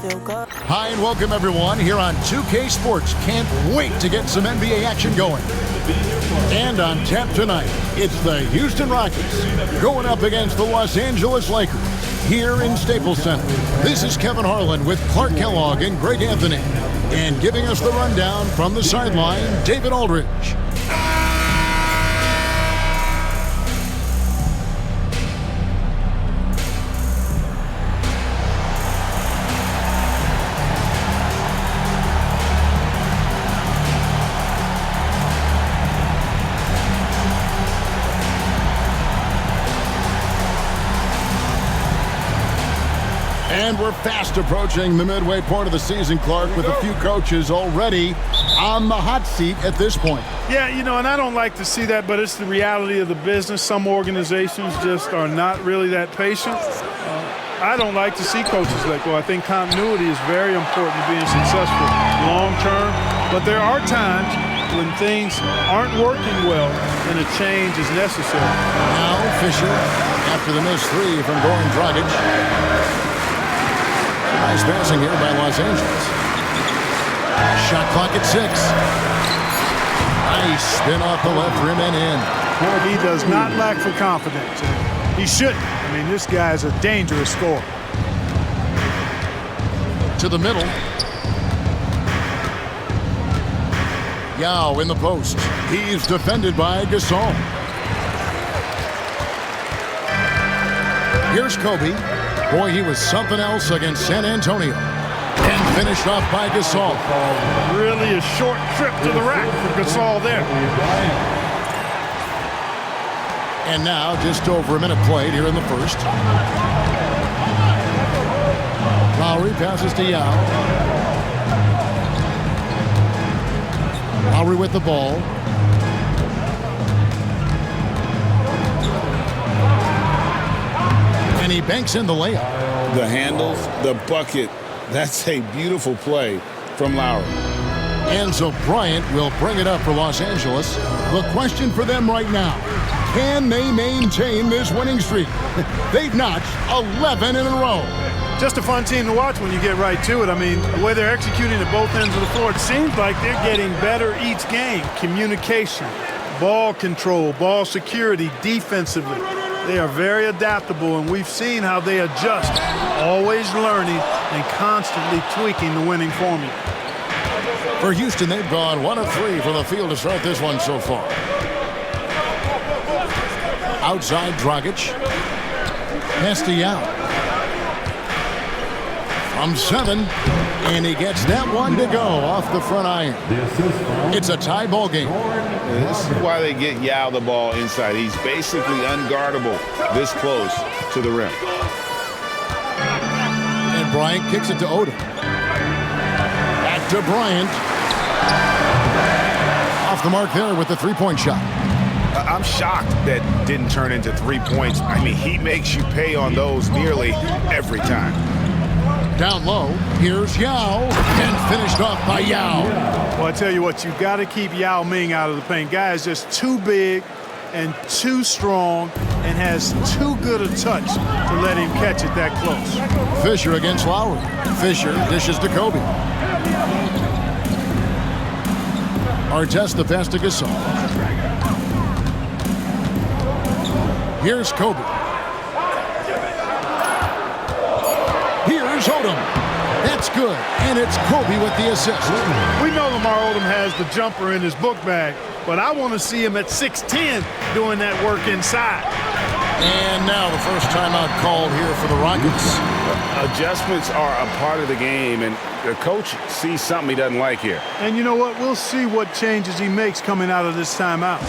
Hi and welcome everyone here on 2K Sports. Can't wait to get some NBA action going. And on tap tonight, it's the Houston Rockets going up against the Los Angeles Lakers here in Staples Center. This is Kevin Harlan with Clark Kellogg and Greg Anthony. And giving us the rundown from the sideline, David Aldridge. And we're fast approaching the midway point of the season, Clark, with a few coaches already on the hot seat at this point. Yeah, you know, and I don't like to see that, but it's the reality of the business. Some organizations just are not really that patient. I don't like to see coaches let go. I think continuity is very important to being successful long term. But there are times when things aren't working well and a change is necessary. Now Fisher, after the missed three from Goran Dragic. Nice passing here by Los Angeles. Shot clock at 6. Nice spin off the left rim and in. He does not lack for confidence. He shouldn't. I mean, this guy's a dangerous scorer. To the middle. Yao in the post. He's defended by Gasol. Here's Kobe. Boy, he was something else against San Antonio. And finished off by Gasol. Really a short trip to the rack for Gasol there. And now just over a minute played here in the first. Lowry passes to Yao. Lowry with the ball. And he banks in the layup. The handles, the bucket. That's a beautiful play from Lowry. And so Bryant will bring it up for Los Angeles. The question for them right now, can they maintain this winning streak? They've notched 11 in a row. Just a fun team to watch when you get right to it. I mean, the way they're executing at both ends of the floor, it seems like they're getting better each game. Communication, ball control, ball security, defensively. They are very adaptable, and we've seen how they adjust, always learning and constantly tweaking the winning formula. For Houston, they've gone 1 of 3 from the field to start this one so far. Outside Dragic. Pass to Yao. From 7, and he gets that one to go off the front iron. It's a tie ball game. This is why they get Yao the ball inside. He's basically unguardable this close to the rim. And Bryant kicks it to Odom. Back to Bryant. Off the mark there with the three-point shot. I'm shocked that didn't turn into 3 points. I mean, he makes you pay on those nearly every time. Down low, here's Yao, and finished off by Yao. Well, I tell you what, you've got to keep Yao Ming out of the paint. Guy is just too big and too strong and has too good a touch to let him catch it that close. Fisher against Lowry. Fisher dishes to Kobe. Artest the pass to Gasol. Here's Kobe. Here's Odom. That's good. And it's Kobe with the assist. We know Lamar Odom has the jumper in his book bag, but I want to see him at 6'10" doing that work inside. And now the first timeout called here for the Rockets. Adjustments are a part of the game, and the coach sees something he doesn't like here. And you know what? We'll see what changes he makes coming out of this timeout.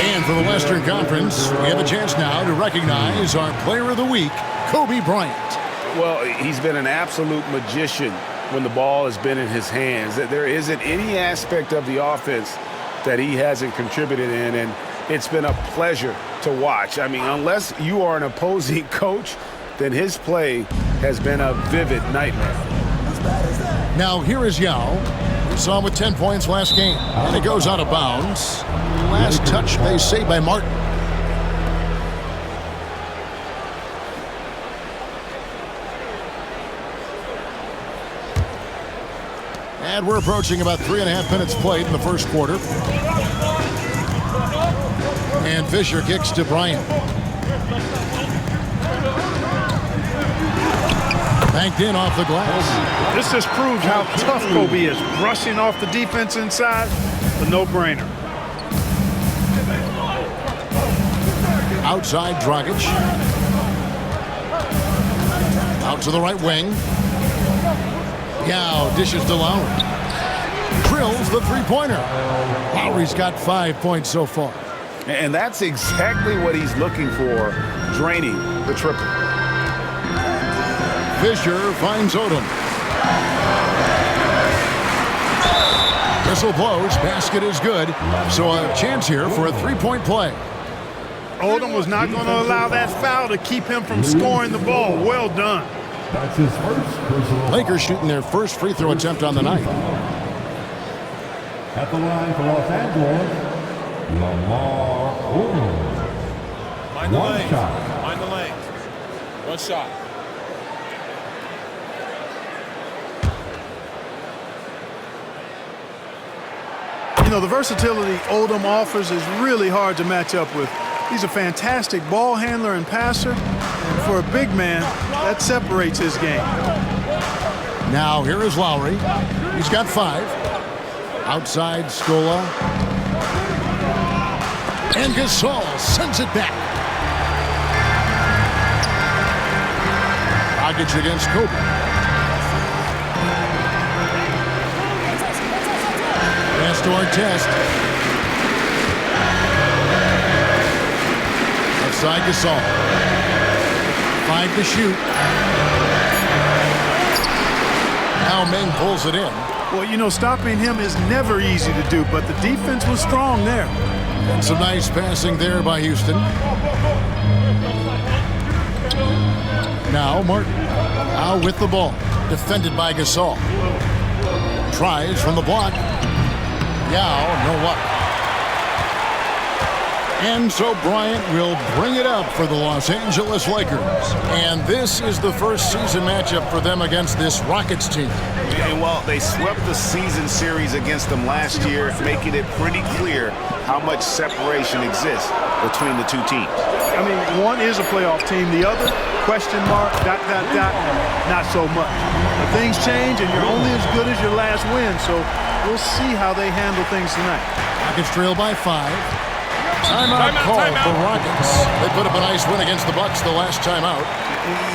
And for the Western Conference, we have a chance now to recognize our Player of the Week, Kobe Bryant. Well, he's been an absolute magician when the ball has been in his hands. There isn't any aspect of the offense that he hasn't contributed in, and it's been a pleasure to watch. I mean, unless you are an opposing coach, then his play has been a vivid nightmare. Now here is Yao. Saw him with 10 points last game. And it goes out of bounds. Last touch, they say, by Martin. And we're approaching about 3.5 minutes played in the first quarter. And Fisher kicks to Bryant. Banked in off the glass. This just proves how tough Kobe is. Brushing off the defense inside, a no-brainer. Outside Dragic. Out to the right wing. Yao dishes to Lowry. Drills the three-pointer. Lowry's got 5 points so far. And that's exactly what he's looking for, draining the triple. Fisher finds Odom. Whistle blows. Basket is good. So a chance here for a three-point play. Odom was not going to allow that foul to keep him from scoring the ball. Well done. That's his first personal. Lakers shooting their first free throw attempt on the night. At the line for Los Angeles, Lamar Odom. Mind the One lanes. shot. Mind the lanes. One shot. You know, the versatility Odom offers is really hard to match up with. He's a fantastic ball handler and passer, and for a big man, that separates his game. Now here is Lowry. He's got 5. Outside Scola. And Gasol sends it back. Dragic against Kobe. Pass to Artest. Outside Gasol. 5 to shoot. Yao Ming pulls it in. Well, you know, stopping him is never easy to do, but the defense was strong there. And some nice passing there by Houston. Now Martin. Now with the ball. Defended by Gasol. Tries from the block. Yao, no luck. And so Bryant will bring it up for the Los Angeles Lakers. And this is the first season matchup for them against this Rockets team. And well, they swept the season series against them last year, making it pretty clear how much separation exists between the two teams. I mean, one is a playoff team. The other, question mark, ... not so much. But things change, and you're only as good as your last win. So we'll see how they handle things tonight. Rockets trail by 5. Timeout call for Rockets. They put up a nice win against the Bucks the last time out.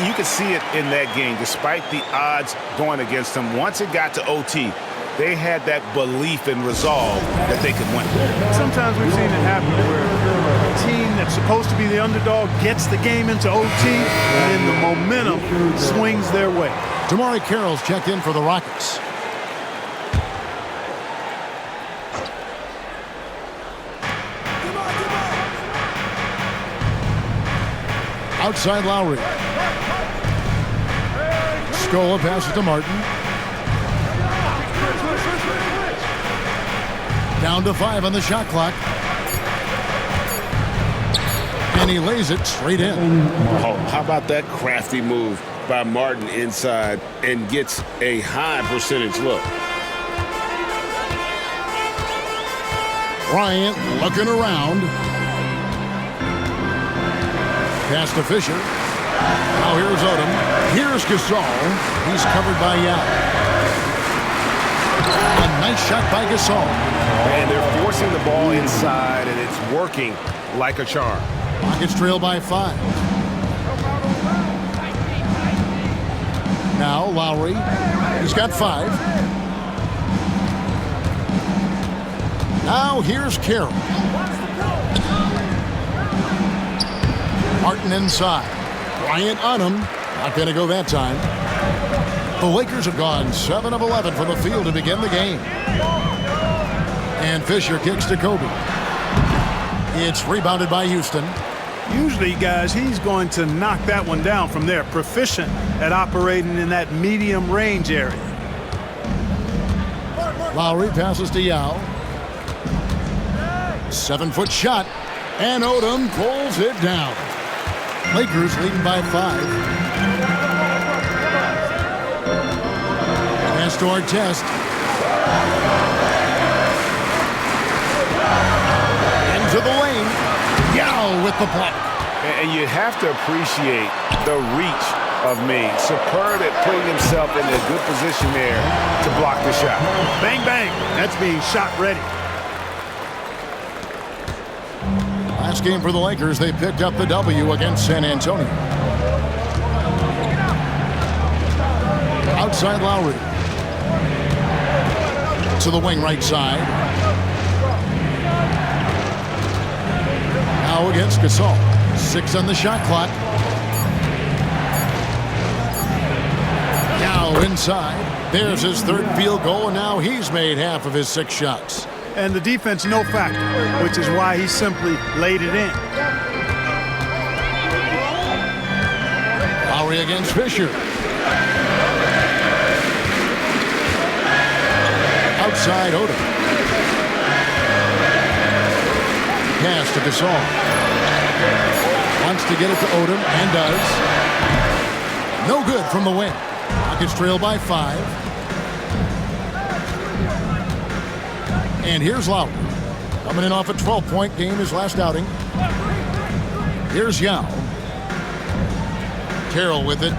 You could see it in that game, despite the odds going against them. Once it got to OT, they had that belief and resolve that they could win. Sometimes we've seen it happen where a team that's supposed to be the underdog gets the game into OT, and then the momentum swings their way. Tamari Carroll's checked in for the Rockets. Outside Lowry. Scola passes to Martin. Down to 5 on the shot clock. And he lays it straight in. Oh, how about that crafty move by Martin inside and gets a high percentage look. Bryant looking around. Pass to Fisher. Now here's Odom. Here's Gasol. He's covered by Yao. A nice shot by Gasol. And they're forcing the ball inside, and it's working like a charm. Rockets trail by 5. Now Lowry. He's got 5. Now here's Carroll. Martin inside. Bryant on him. Not going to go that time. The Lakers have gone 7 of 11 from the field to begin the game. And Fisher kicks to Kobe. It's rebounded by Houston. Usually, guys, he's going to knock that one down from there. Proficient at operating in that medium range area. Lowry passes to Yao. 7-foot shot. And Odom pulls it down. Lakers leading by 5. Pass to Artest. Into the lane. Yao with the block. And you have to appreciate the reach of Ming. Superb at putting himself in a good position there to block the shot. Bang, bang. That's being shot ready. Last game for the Lakers, they picked up the W against San Antonio. Outside Lowry. To the wing right side. Now against Gasol. 6 on the shot clock. Now inside. There's his 3rd field goal, and now he's made half of his 6 shots. And the defense no factor, which is why he simply laid it in. Lowry against Fisher. Outside Odom. Pass to Gasol. Wants to get it to Odom, and does. No good from the wing. Rockets trail by 5. And here's Lowry. Coming in off a 12-point game his last outing. Here's Yao. Carroll with it.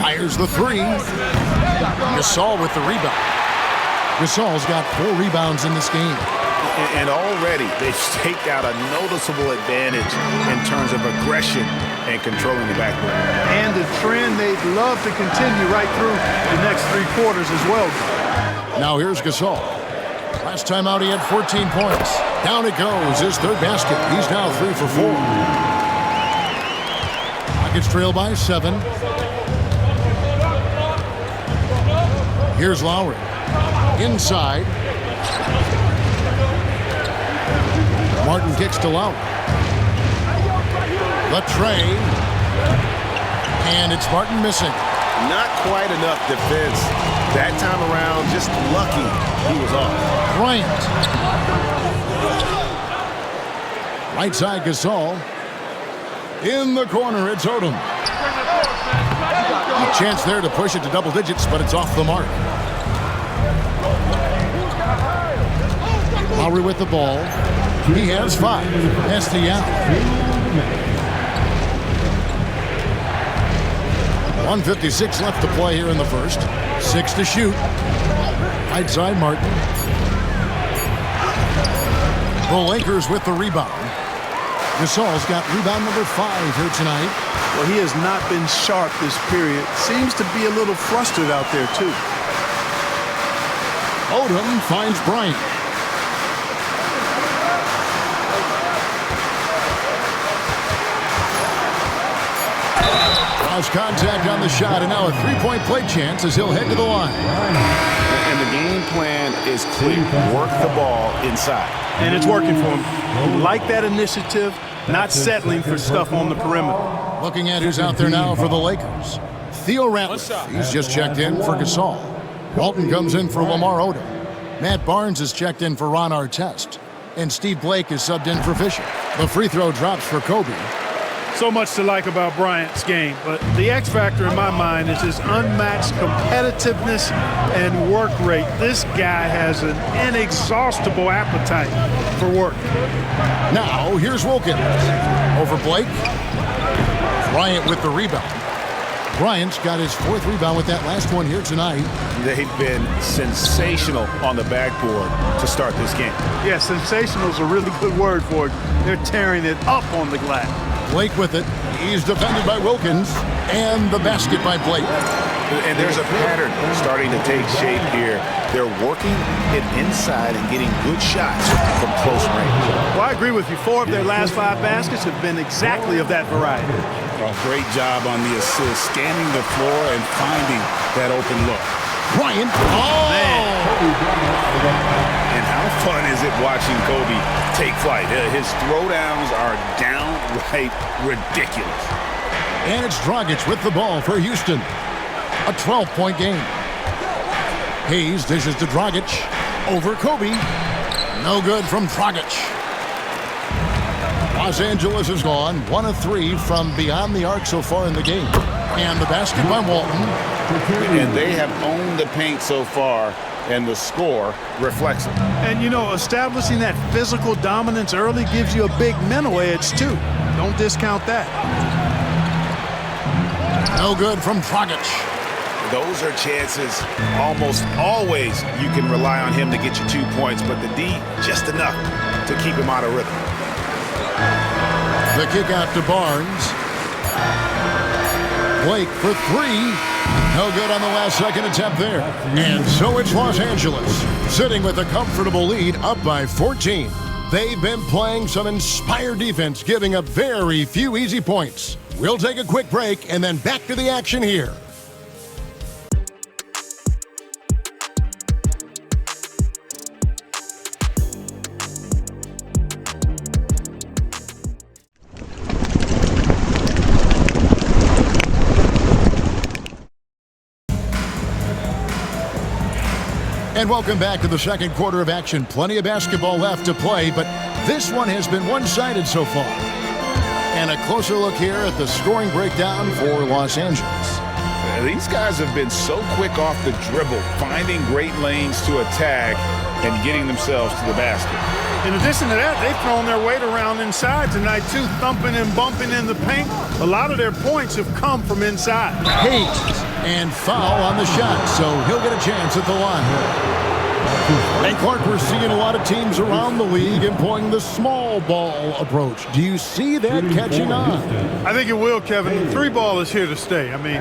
Fires the 3. Gasol with the rebound. Gasol's got 4 rebounds in this game. And already they've staked out a noticeable advantage in terms of aggression and controlling the backboard. And the trend they'd love to continue right through the next 3 quarters as well. Now here's Gasol. Last time out he had 14 points. Down it goes, his 3rd basket. He's now 3 for 4. Rockets trail by 7. Here's Lowry. Inside. Martin kicks to Lowry. The tray. And it's Martin missing. Not quite enough defense that time around. Just lucky he was off. Bryant. Right side Gasol. In the corner, it's Odom. A chance there to push it to double digits, but it's off the mark. Lowry with the ball. He has 5. Pass to Yao. 1:56 left to play here in the first. 6 to shoot. Right side Martin. The Lakers with the rebound. Gasol's got rebound number 5 here tonight. Well, he has not been sharp this period. Seems to be a little flustered out there, too. Odom finds Bryant. Lost contact on the shot, and now a 3-point play chance as he'll head to the line. And the game plan is clear. Work the ball inside. And it's working for him. Like that initiative, not settling for stuff on the perimeter. Looking at who's out there now for the Lakers. Theo Ratliff, he's just checked in for Gasol. Walton comes in for Lamar Odom. Matt Barnes has checked in for Ron Artest. And Steve Blake is subbed in for Fisher. The free throw drops for Kobe. So much to like about Bryant's game, but the X factor in my mind is his unmatched competitiveness and work rate. This guy has an inexhaustible appetite for work. Now, here's Wilkins. Over Blake. Bryant with the rebound. Bryant's got his 4th rebound with that last one here tonight. They've been sensational on the backboard to start this game. Yeah, sensational is a really good word for it. They're tearing it up on the glass. Blake with it. He's defended by Wilkins. And the basket by Blake. And there's a pattern starting to take shape here. They're working it inside and getting good shots from close range. Well, I agree with you. 4 of their last 5 baskets have been exactly of that variety. A great job on the assist, scanning the floor and finding that open look. Bryant. Oh! And how fun is it watching Kobe take flight? His throwdowns are downright ridiculous. And it's Dragic with the ball for Houston. A 12-point game. Hayes dishes to Dragic. Over Kobe. No good from Dragic. Los Angeles is gone 1 of 3 from beyond the arc so far in the game. And the basket by Walton. And they have owned the paint so far, and the score reflects it. And, you know, establishing that physical dominance early gives you a big mental edge, too. Don't discount that. No good from Dragic. Those are chances almost always you can rely on him to get you 2 points, but the D, just enough to keep him out of rhythm. The kick out to Barnes. Blake for 3. No good on the last second attempt there. And so it's Los Angeles, sitting with a comfortable lead up by 14. They've been playing some inspired defense, giving up very few easy points. We'll take a quick break and then back to the action here. And welcome back to the second quarter of action. Plenty of basketball left to play, but this one has been one-sided so far. And a closer look here at the scoring breakdown for Los Angeles. These guys have been so quick off the dribble, finding great lanes to attack and getting themselves to the basket. In addition to that, they've thrown their weight around inside tonight, too, thumping and bumping in the paint. A lot of their points have come from inside. Hayes, and foul on the shot, so he'll get a chance at the line. And Clark, we're seeing a lot of teams around the league employing the small ball approach. Do you see that catching on? I think it will, Kevin. The 3-ball is here to stay. I mean,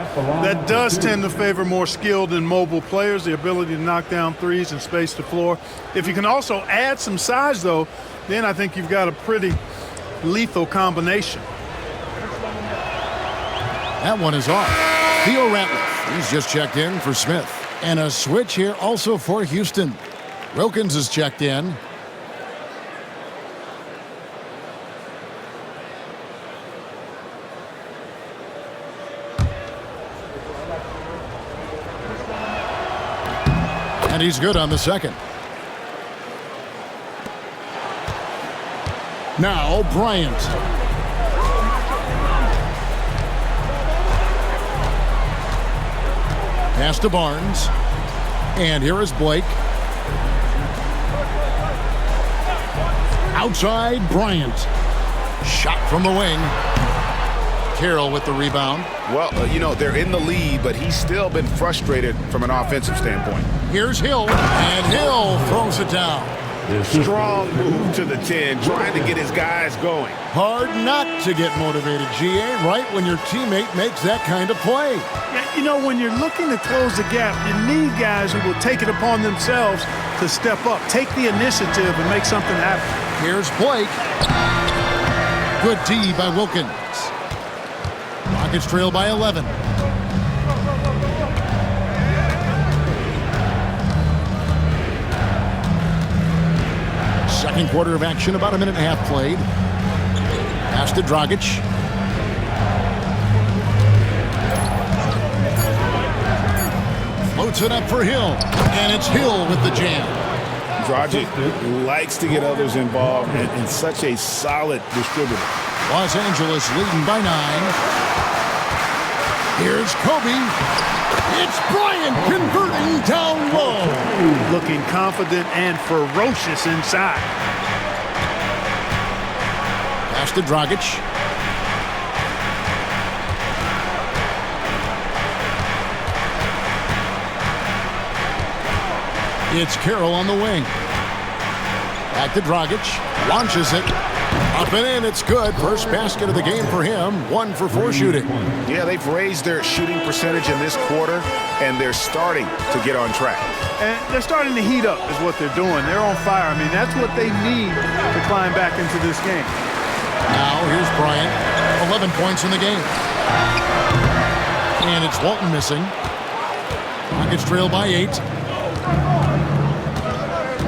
that does tend to favor more skilled and mobile players, the ability to knock down threes and space the floor. If you can also add some size, though, then I think you've got a pretty lethal combination. That one is off. Theo Ratliff, he's just checked in for Smith. And a switch here also for Houston. Wilkins is checked in. And he's good on the second. Now Bryant. Pass to Barnes. And here is Blake. Outside, Bryant. Shot from the wing. Carroll with the rebound. Well, you know, they're in the lead, but he's still been frustrated from an offensive standpoint. Here's Hill. And Hill throws it down. Strong move to the 10, trying to get his guys going. Hard not to get motivated, GA, right when your teammate makes that kind of play. Yeah, you know, when you're looking to close the gap, you need guys who will take it upon themselves to step up, take the initiative, and make something happen. Here's Blake. Good D by Wilkins. Rockets trail by 11. Second quarter of action, about a minute and a half played. Pass to Dragic. Floats it up for Hill. And it's Hill with the jam. Dragic likes to get others involved and such a solid distributor. Los Angeles leading by 9. Here's Kobe. It's Bryant converting down low. Looking confident and ferocious inside. Pass to Dragic. It's Carroll on the wing. Back to Dragic. Launches it. Up and in. It's good. First basket of the game for him. 1 for 4 shooting. Yeah, they've raised their shooting percentage in this quarter, and they're starting to get on track. And they're starting to heat up is what they're doing. They're on fire. I mean, that's what they need to climb back into this game. Now, here's Bryant. 11 points in the game. And it's Walton missing. Rockets trail by 8.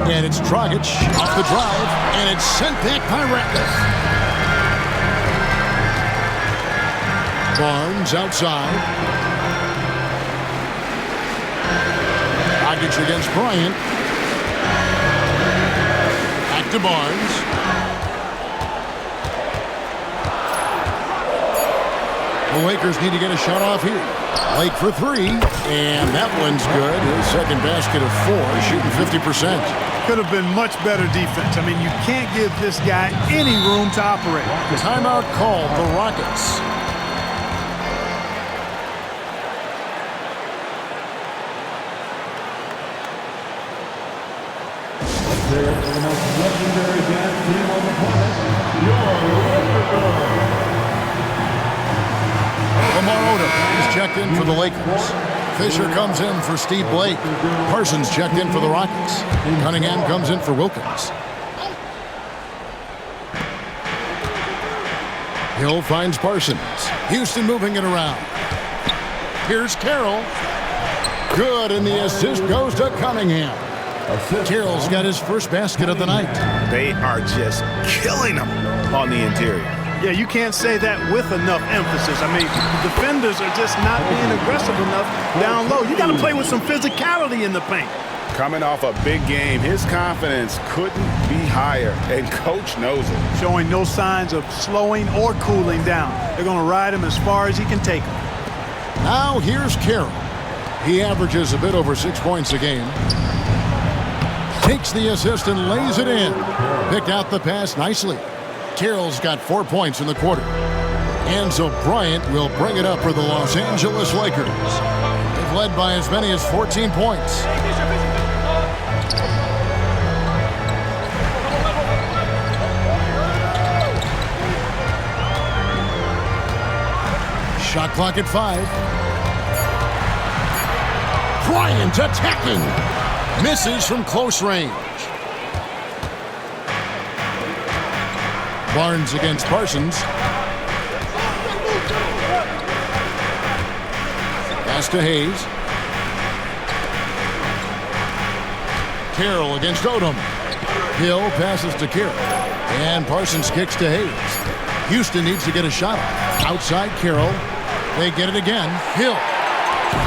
And it's Dragic off the drive. And it's sent back by Ratliff. Barnes outside. Dragic against Bryant. Back to Barnes. The Lakers need to get a shot off here. Lake for three, and that one's good. His second basket of 4, shooting 50%. Could have been much better defense. I mean, you can't give this guy any room to operate. Timeout called the Rockets. The most legendary dance team on the planet, your Lamar Odom is checked in for the Lakers. Fisher comes in for Steve Blake. Parsons checked in for the Rockets. Cunningham comes in for Wilkins. Hill finds Parsons. Houston moving it around. Here's Carroll. Good, and the assist goes to Cunningham. Carroll's got his first basket of the night. They are just killing them on the interior. Yeah, you can't say that with enough emphasis. I mean, the defenders are just not being aggressive enough down low. You got to play with some physicality in the paint. Coming off a big game, his confidence couldn't be higher, and coach knows it. Showing no signs of slowing or cooling down. They're going to ride him as far as he can take him. Now here's Carroll. He averages a bit over 6 points a game. Takes the assist and lays it in. Picked out the pass nicely. Carroll's got 4 points in the quarter. And so Bryant will bring it up for the Los Angeles Lakers. They've led by as many as 14 points. Shot clock at 5. Bryant attacking. Misses from close range. Barnes against Parsons. Pass to Hayes. Carroll against Odom. Hill passes to Carroll. And Parsons kicks to Hayes. Houston needs to get a shot outside Carroll. They get it again. Hill.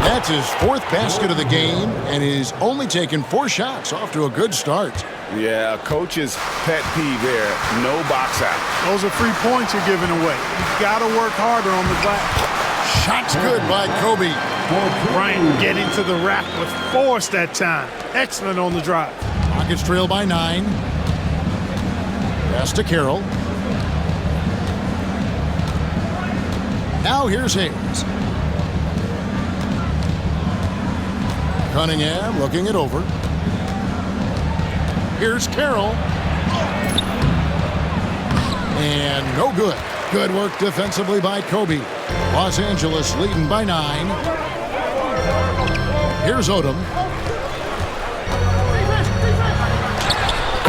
That's his 4th basket of the game, and he's only taken 4 shots. Off to a good start. Yeah, coach's pet peeve there. No box out. Those are 3 points you're giving away. You've got to work harder on the glass. Shot's good by Kobe. Bryant getting to the rack with force that time. Excellent on the drive. Rockets trail by 9. Pass to Carroll. Now here's Hayes. Cunningham looking it over. Here's Carroll. And no good. Good work defensively by Kobe. Los Angeles leading by 9. Here's Odom.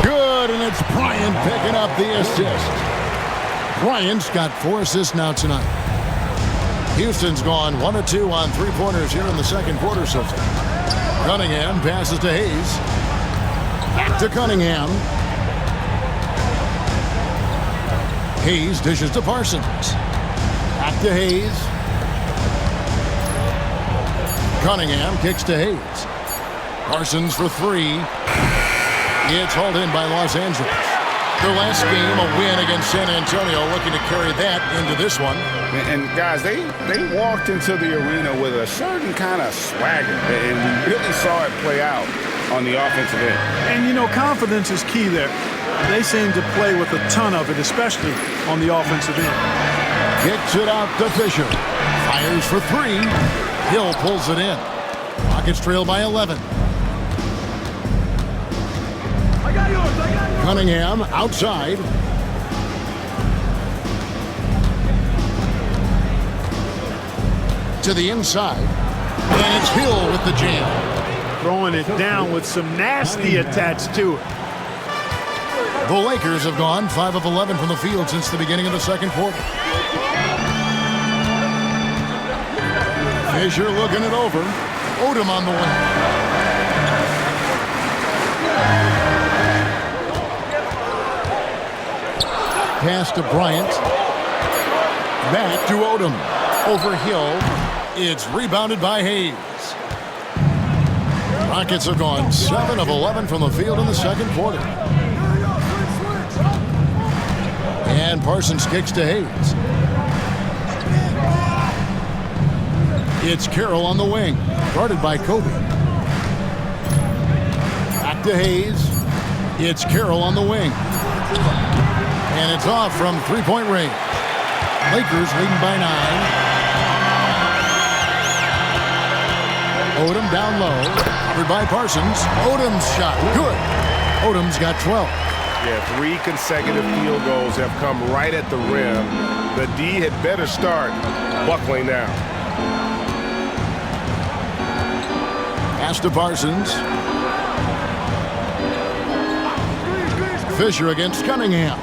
Good, and it's Bryant picking up the assist. Bryant's got 4 assists now tonight. Houston's gone 1 of 2 on 3-pointers here in the second quarter so far. Cunningham passes to Hayes. Back to Cunningham. Hayes dishes to Parsons. Back to Hayes. Cunningham kicks to Hayes. Parsons for 3. It's hauled in by Los Angeles. Their last game, a win against San Antonio, looking to carry that into this one. And guys, they walked into the arena with a certain kind of swagger, and we really saw it play out on the offensive end. And, you know, confidence is key there. They seem to play with a ton of it, especially on the offensive end. Kicks it out to Fisher. Fires for 3. Hill pulls it in. Rockets trail by 11. Cunningham outside. To the inside. And it's Hill with the jam. Throwing it down with some nasty attached to it. The Lakers have gone 5 of 11 from the field since the beginning of the second quarter. Fisher looking it over. Odom on the wing. Pass to Bryant. Back to Odom. Over Hill. It's rebounded by Hayes. Rockets have gone 7 of 11 from the field in the second quarter. And Parsons kicks to Hayes. It's Carroll on the wing, guarded by Kobe. Back to Hayes. It's Carroll on the wing. And it's off from three-point range. Lakers leading by 9. Odom down low, covered by Parsons. Odom's shot, good. Odom's got 12. Yeah, 3 consecutive field goals have come right at the rim. The D had better start buckling down. Pass to Parsons. Fisher against Cunningham.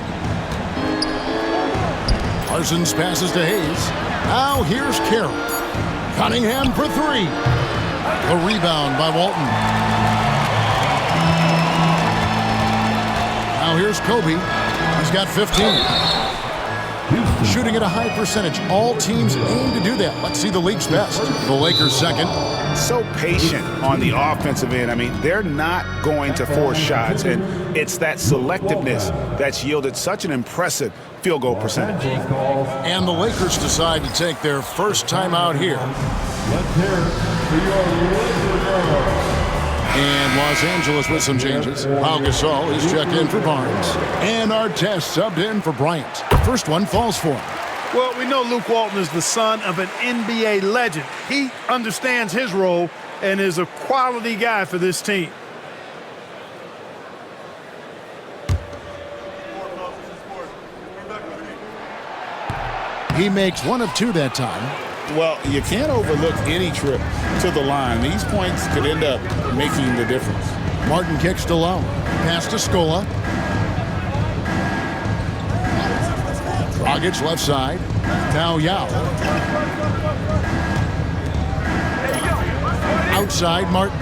Parsons passes to Hayes. Now here's Carroll. Cunningham for 3. A rebound by Walton. Now here's Kobe. He's got 15. Shooting at a high percentage. All teams aim to do that. Let's see the league's best. The Lakers second. So patient on the offensive end. I mean, they're not going to force shots, and it's that selectiveness that's yielded such an impressive field goal percentage. And the Lakers decide to take their first time out here. Let's hear it for your Lakers. And Los Angeles with some changes. Pau Gasol is checked in for Barnes. And Artest subbed in for Bryant. First one falls for him. Well, we know Luke Walton is the son of an NBA legend. He understands his role and is a quality guy for this team. He makes 1 of 2 that time. Well, you can't overlook any trip to the line. These points could end up making the difference. Martin kicks to Lowry. Pass to Scola. Dragic left side. Now Yao. Outside Martin.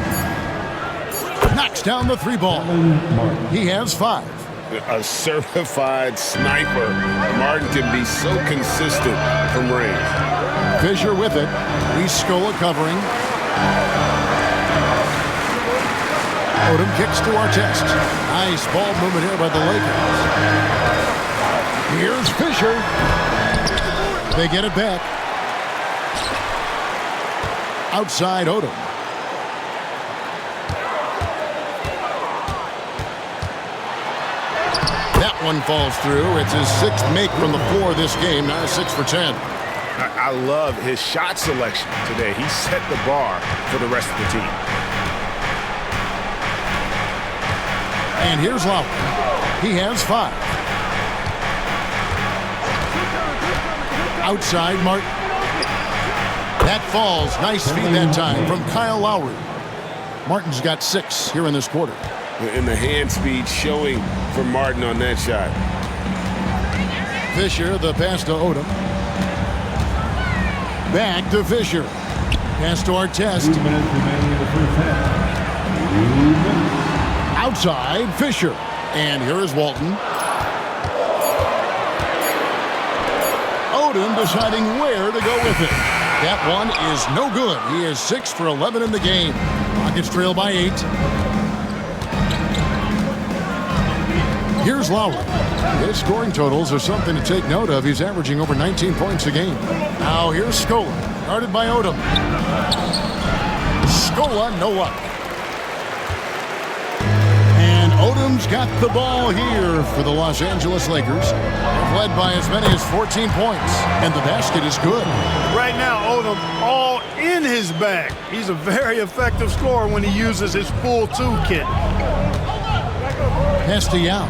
Knocks down the 3 ball. He has 5. A certified sniper. Martin can be so consistent from range. Fisher with it. He's Scola covering. Odom kicks to Artest. Nice ball movement here by the Lakers. Here's Fisher. They get it back. Outside Odom. That one falls through. It's his 6th make from the floor this game. Now 6 for 10. I love his shot selection today. He set the bar for the rest of the team. And here's Lowry. He has 5. Outside Martin. That falls. Nice feed that time from Kyle Lowry. Martin's got 6 here in this quarter. And the hand speed showing for Martin on that shot. Fisher, the pass to Odom. Back to Fisher. Pass to Artest. 2 minutes remaining in the first half. Outside Fisher. And here is Walton. Odom deciding where to go with it. That one is no good. He is 6 for 11 in the game. Rockets trail by 8. Here's Lowry. His scoring totals are something to take note of. He's averaging over 19 points a game. Now here's Scola, guarded by Odom. Scola, no luck. And Odom's got the ball here for the Los Angeles Lakers. They've led by as many as 14 points, and the basket is good. Right now, Odom all in his bag. He's a very effective scorer when he uses his full toolkit. Pass to Yao.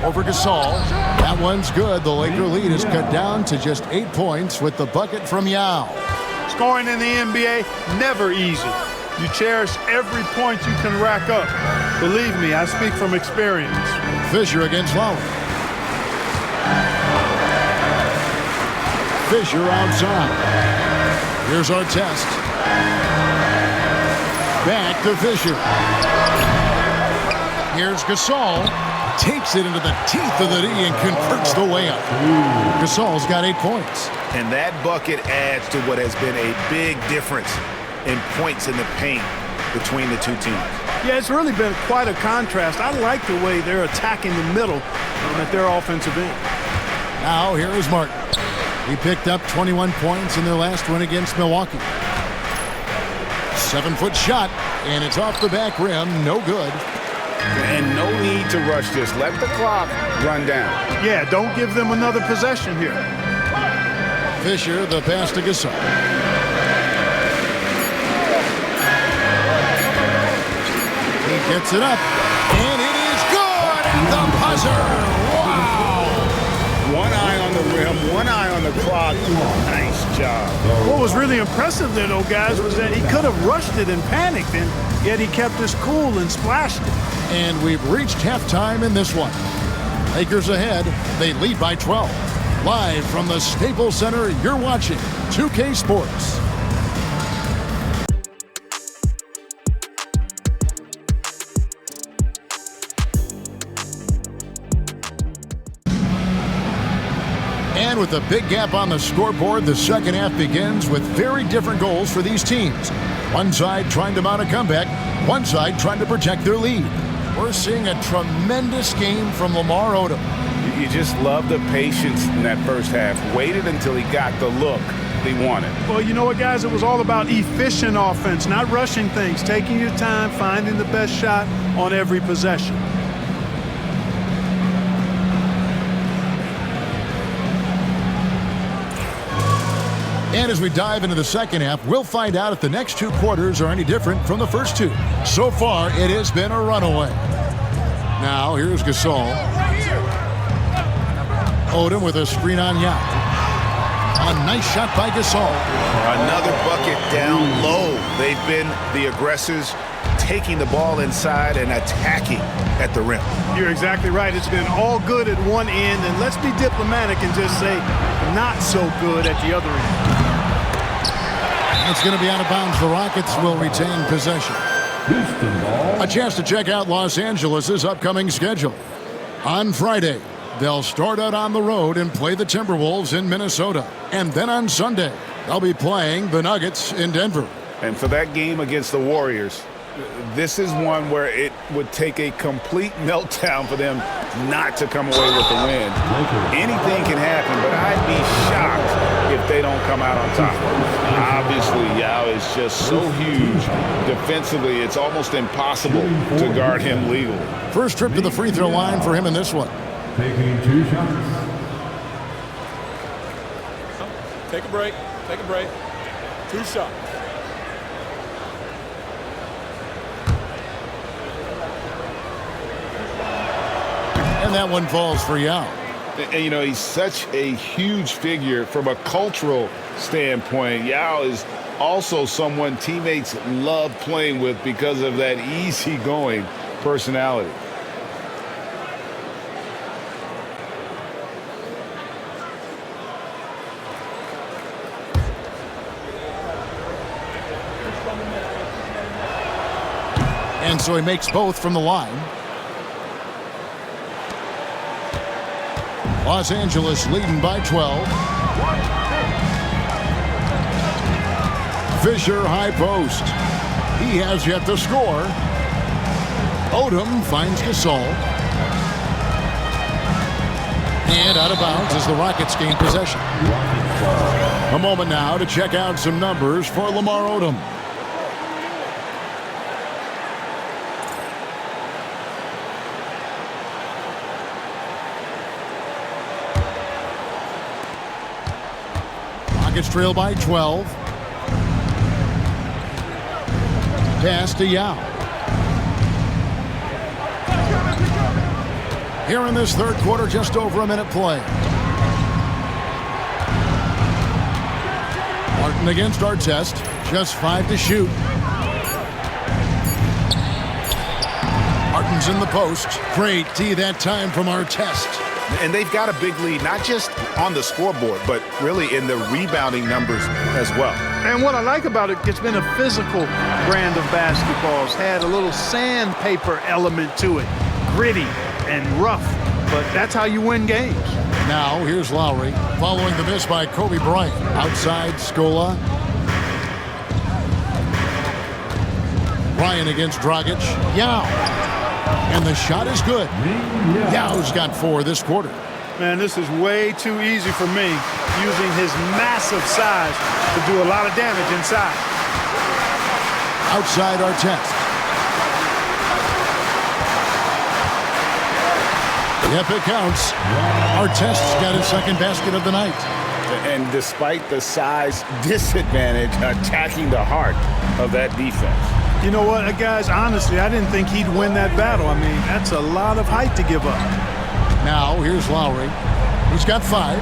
Over Gasol. That one's good. The Laker lead is cut down to just 8 points with the bucket from Yao. Scoring in the NBA, never easy. You cherish every point you can rack up. Believe me, I speak from experience. Fisher against Lowry. Fisher outside. Here's Artest. Back to Fisher. Here's Gasol. takes it into the teeth of the D and converts the layup. Gasol's got 8 points. And that bucket adds to what has been a big difference in points in the paint between the two teams. Yeah, it's really been quite a contrast. I like the way they're attacking the middle at their offensive end. Now here is Martin. He picked up 21 points in their last win against Milwaukee. 7-foot shot, and it's off the back rim. No good. And no need to rush this. Let the clock run down. Yeah, don't give them another possession here. Fisher, the pass to Gasol. He gets it up, and it is good at the buzzer. Wow! One eye on the rim, one eye on the clock. Nice job. What was really impressive there, though, guys, was that he could have rushed it and panicked, and yet he kept his cool and splashed it. And we've reached halftime in this one. Lakers ahead. They lead by 12. Live from the Staples Center, you're watching 2K Sports. And with a big gap on the scoreboard, the second half begins with very different goals for these teams. One side trying to mount a comeback, one side trying to protect their lead. We're seeing a tremendous game from Lamar Odom. You just love the patience in that first half. Waited until he got the look he wanted. Well, you know what, guys? It was all about efficient offense, not rushing things, taking your time, finding the best shot on every possession. And as we dive into the second half, we'll find out if the next 2 quarters are any different from the first 2. So far, it has been a runaway. Now, here's Gasol. Odom with a screen on Yao. A nice shot by Gasol. Another bucket down low. They've been the aggressors, taking the ball inside and attacking at the rim. You're exactly right. It's been all good at one end, and let's be diplomatic and just say not so good at the other end. It's going to be out of bounds. The Rockets will retain possession. A chance to check out Los Angeles' upcoming schedule. On Friday, they'll start out on the road and play the Timberwolves in Minnesota. And then on Sunday, they'll be playing the Nuggets in Denver. And for that game against the Warriors, this is one where it would take a complete meltdown for them not to come away with the win. Anything can happen, but I'd be shocked if they don't come out on top. Obviously, Yao is just so huge. Defensively, it's almost impossible to guard him legally. First trip to the free throw line for him in this one. Taking 2 shots. Take a break. Take a break. 2 shots. And that one falls for Yao. And, you know, he's such a huge figure from a cultural standpoint. Yao is also someone teammates love playing with because of that easygoing personality. And so he makes both from the line. Los Angeles leading by 12. Fisher high post. He has yet to score. Odom finds Gasol. And out of bounds as the Rockets gain possession. A moment now to check out some numbers for Lamar Odom. Rockets trail by 12. Pass to Yao. Here in this third quarter, just over a minute play. Martin against Artest. Just 5 to shoot. Martin's in the post. Great D that time from Artest. And they've got a big lead, not just on the scoreboard, but really in the rebounding numbers as well. And what I like about it, it's been a physical brand of basketball. It's had a little sandpaper element to it. Gritty, and rough, but that's how you win games. Now, here's Lowry, following the miss by Kobe Bryant. Outside, Scola. Bryant against Dragic. Yao. And the shot is good. Yao's got 4 this quarter. Man, this is way too easy for me, using his massive size to do a lot of damage inside. Outside Artest. Yep, it counts. Artest's got his second basket of the night. And despite the size disadvantage, attacking the heart of that defense. You know what, guys, honestly, I didn't think he'd win that battle. I mean, that's a lot of height to give up. Now, here's Lowry. He's got 5.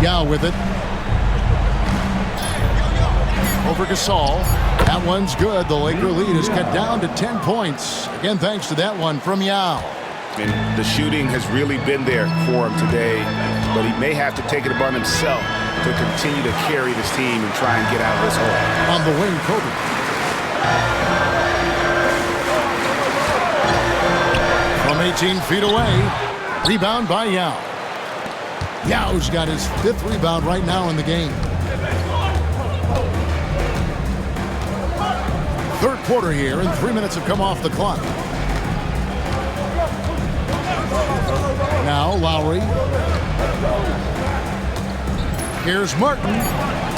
Yao with it. Over Gasol. That one's good. The Laker lead is cut down to 10 points. Again, thanks to that one from Yao. And the shooting has really been there for him today, but he may have to take it upon himself to continue to carry this team and try and get out of this hole. On the wing, Kobe. From 18 feet away. Rebound by Yao. Yao's got his 5th rebound right now in the game. Third quarter here, and 3 minutes have come off the clock. Now Lowry. Here's Martin.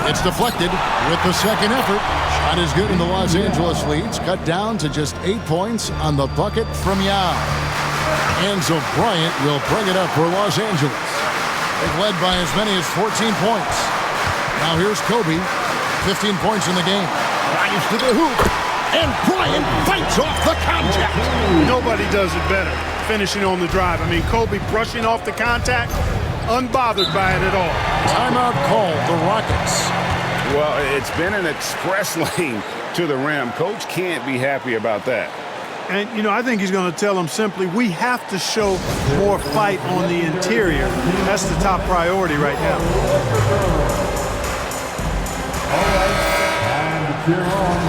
It's deflected with the second effort. Shot is good, and the Los Angeles leads cut down to just 8 points on the bucket from Yao. And so Bryant will bring it up for Los Angeles. They've led by as many as 14 points. Now here's Kobe. 15 points in the game. Drives to the hoop. And Bryant fights off the contact. Nobody does it better, finishing on the drive. I mean, Kobe brushing off the contact, unbothered by it at all. Timeout called, the Rockets. Well, it's been an express lane to the rim. Coach can't be happy about that. And, you know, I think he's going to tell them simply, we have to show more fight on the interior. That's the top priority right now.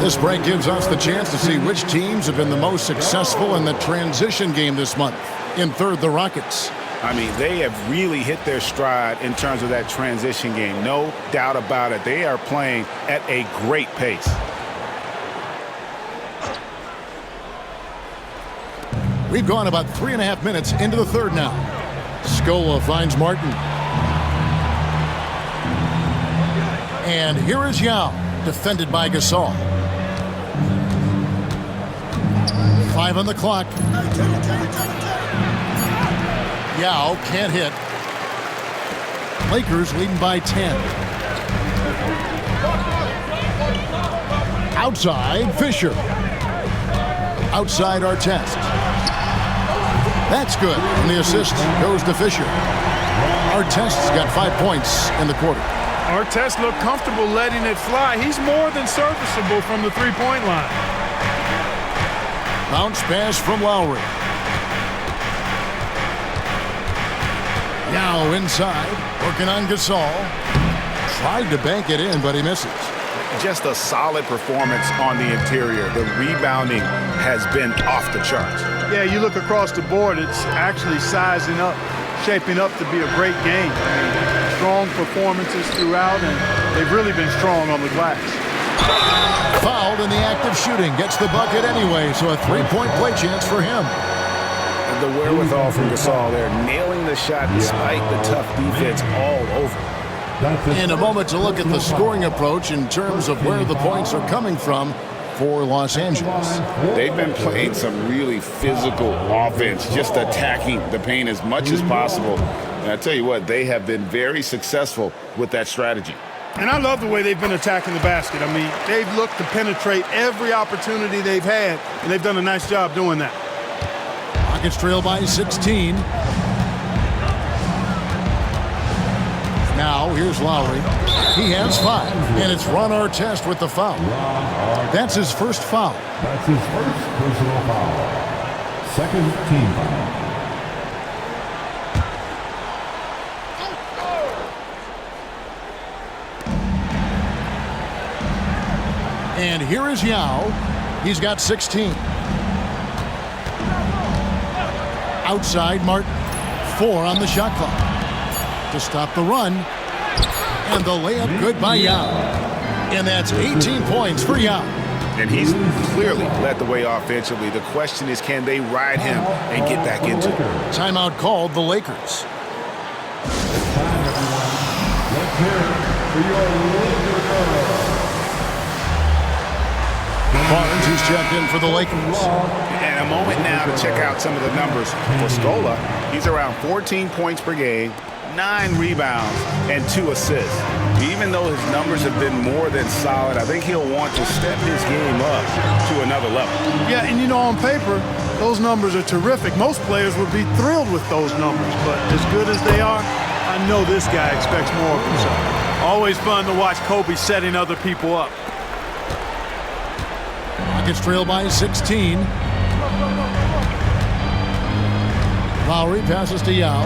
This break gives us the chance to see which teams have been the most successful in the transition game this month. In third, the Rockets. I mean, they have really hit their stride in terms of that transition game. No doubt about it. They are playing at a great pace. We've gone about 3.5 minutes into the third now. Scola finds Martin. And here is Yao, defended by Gasol. 5 on the clock. Yao can't hit. Lakers leading by 10. Outside, Fisher. Outside, Artest. That's good, and the assist goes to Fisher. Artest's got 5 points in the quarter. Artest looked comfortable letting it fly. He's more than serviceable from the three-point line. Bounce pass from Lowry. Yao inside, working on Gasol. Tried to bank it in, but he misses. Just a solid performance on the interior. The rebounding has been off the charts. Yeah, you look across the board, it's actually sizing up, shaping up to be a great game. I mean, strong performances throughout, and they've really been strong on the glass. Fouled in the act of shooting. Gets the bucket anyway, so a three-point play chance for him. The wherewithal from Gasol there, nailing the shot despite the tough defense all over. In a moment to look at the scoring approach in terms of where the points are coming from for Los Angeles. They've been playing some really physical offense, just attacking the paint as much as possible. And I tell you what, they have been very successful with that strategy. And I love the way they've been attacking the basket. I mean, they've looked to penetrate every opportunity they've had, and they've done a nice job doing that. Rockets trail by 16. Now, here's Lowry. He has 5, and it's Ron Artest with the foul. That's his first foul. That's his first personal foul. Second team foul. And here is Yao. He's got 16. Outside Martin. 4 on the shot clock. To stop the run. And the layup good by Yao. And that's 18 points for Yao. And he's clearly led the way offensively. The question is, can they ride him and get back into it? Timeout called the Lakers. Let's hear it for your Lakers. Barnes, who's checked in for the Lakers. And a moment now to check out some of the numbers for Scola. He's around 14 points per game, 9 rebounds, and 2 assists. Even though his numbers have been more than solid, I think he'll want to step his game up to another level. Yeah, and you know, on paper, those numbers are terrific. Most players would be thrilled with those numbers, but as good as they are, I know this guy expects more of himself. Always fun to watch Kobe setting other people up. Rockets trail by 16. Lowry passes to Yao.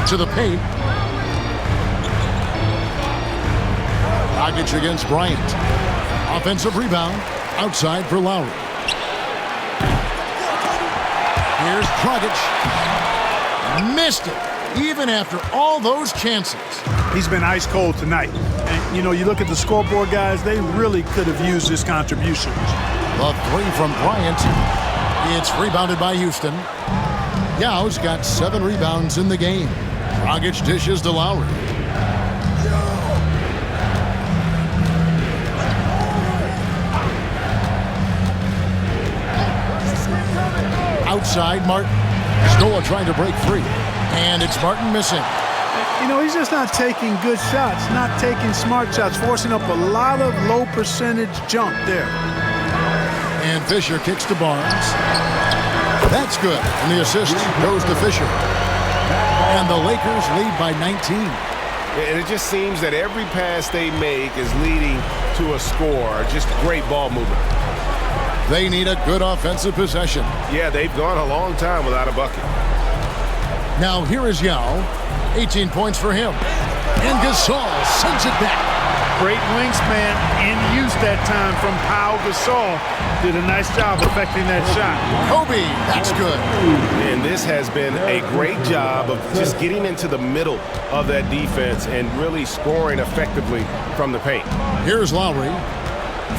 To the paint. Dragic against Bryant. Offensive rebound. Outside for Lowry. Here's Dragic. Missed it. Even after all those chances. He's been ice cold tonight. And, you know, you look at the scoreboard, guys, they really could have used his contributions. The 3 from Bryant. It's rebounded by Houston. Yao's got 7 rebounds in the game. Dragic dishes to Lowry. Outside, Martin. Scola trying to break free. And it's Martin missing. You know, he's just not taking good shots, not taking smart shots, forcing up a lot of low percentage jump there. And Fisher kicks to Barnes. That's good. And the assist goes to Fisher. And the Lakers lead by 19. And it just seems that every pass they make is leading to a score. Just great ball movement. They need a good offensive possession. Yeah, they've gone a long time without a bucket. Now here is Yao. 18 points for him. And Gasol sends it back. Great wingspan in use that time from Pau Gasol. Did a nice job affecting that shot. Kobe, that's good. And this has been a great job of just getting into the middle of that defense and really scoring effectively from the paint. Here's Lowry.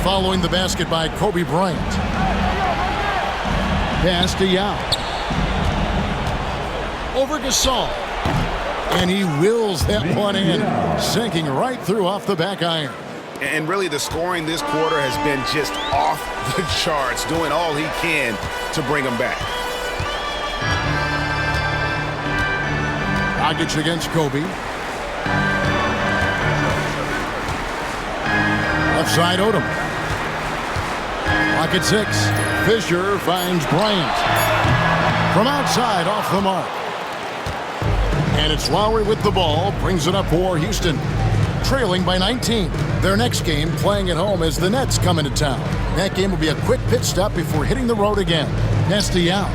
Following the basket by Kobe Bryant. Pass to Yao. Over Gasol. And he wills that one in, sinking right through off the back iron. And really the scoring this quarter has been just off the charts, doing all he can to bring them back. Dragic against Kobe. Left side Odom. Clock at 6. Fisher finds Bryant. From outside off the mark. And it's Lowry with the ball, brings it up for Houston. Trailing by 19. Their next game, playing at home, as the Nets come into town. That game will be a quick pit stop before hitting the road again. Pass to Yao.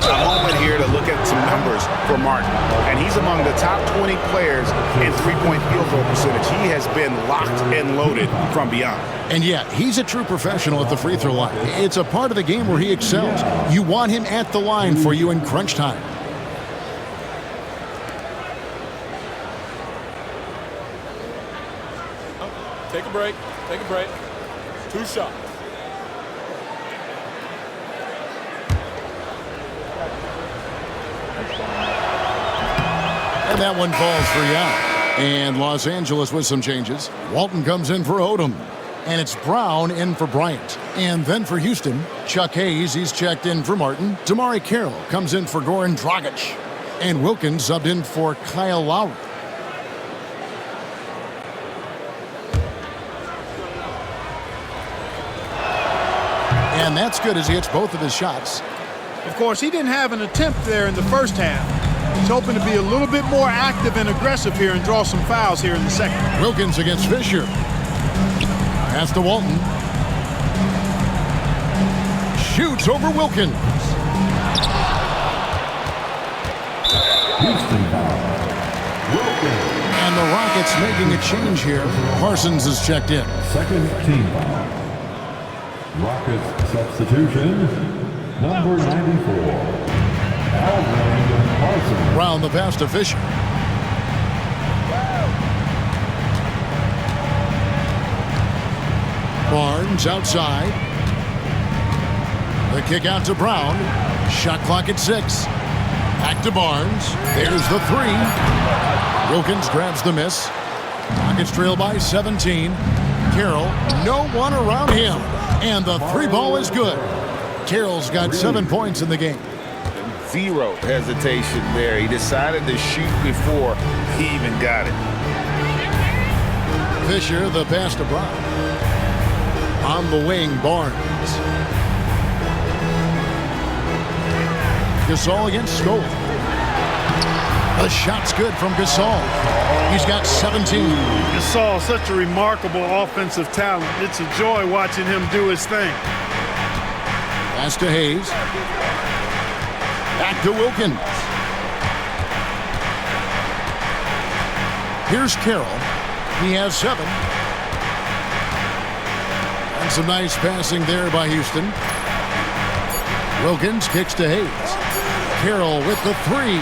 A moment here to look at some numbers for Martin. And he's among the top 20 players in three-point field goal percentage. He has been locked and loaded from beyond. And yet, he's a true professional at the free throw line. It's a part of the game where he excels. You want him at the line for you in crunch time. Take a break. Take a break. 2 shots. And that one falls for Yao. And Los Angeles with some changes. Walton comes in for Odom. And it's Brown in for Bryant. And then for Houston, Chuck Hayes, he's checked in for Martin. Damari Carroll comes in for Goran Dragic. And Wilkins subbed in for Kyle Lowry. And that's good as he hits both of his shots. Of course, he didn't have an attempt there in the first half. He's hoping to be a little bit more active and aggressive here and draw some fouls here in the second. Wilkins against Fisher. Pass to Walton. Shoots over Wilkins. Wilkins. And the Rockets making a change here. Parsons is checked in. Second team foul. Rockets substitution, number 94, Alvin Parsons. Round the pass to Fisher. Barnes outside. The kick out to Brown. Shot clock at 6. Back to Barnes. There's the 3. Wilkins grabs the miss. Rockets trail by 17. Carroll, no one around him. And the 3 ball is good. Carroll's got 7 points in the game. Zero hesitation there. He decided to shoot before he even got it. Fisher, the pass to Brown. On the wing, Barnes. Gasol against Scola. The shot's good from Gasol. He's got 17. Gasol, such a remarkable offensive talent. It's a joy watching him do his thing. Pass to Hayes. Back to Wilkins. Here's Carroll. He has 7. And some nice passing there by Houston. Wilkins kicks to Hayes. Carroll with the 3.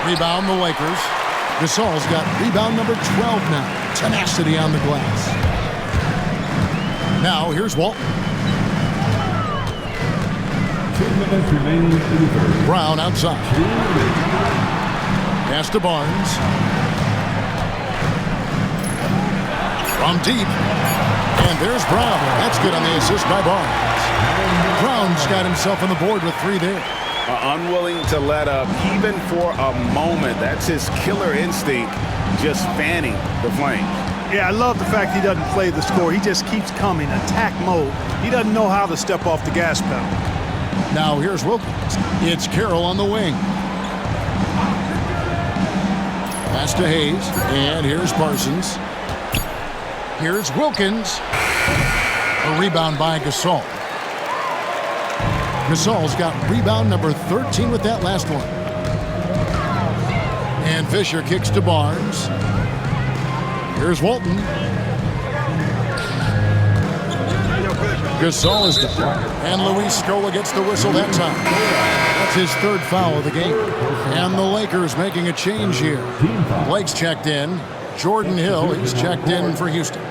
Rebound the Lakers. Gasol's got rebound number 12 now. Tenacity on the glass. Now here's Walton. 2 minutes remaining in the third. Brown outside. Pass to Barnes. From deep. And there's Brown. That's good on the assist by Barnes. Brown's got himself on the board with 3 there. Unwilling to let up even for a moment. That's his killer instinct, just fanning the flames. Yeah, I love the fact he doesn't play the score. He just keeps coming, attack mode. He doesn't know how to step off the gas pedal. Now here's Wilkins. It's Carroll on the wing. Pass to Hayes. And here's Parsons. Here's Wilkins. A rebound by Gasol. Gasol's got rebound number 13 with that last one. And Fisher kicks to Barnes. Here's Walton. Gasol is down. And Luis Scola gets the whistle that time. That's his 3rd foul of the game. And the Lakers making a change here. Blake's checked in. Jordan Hill, he's checked in for Houston.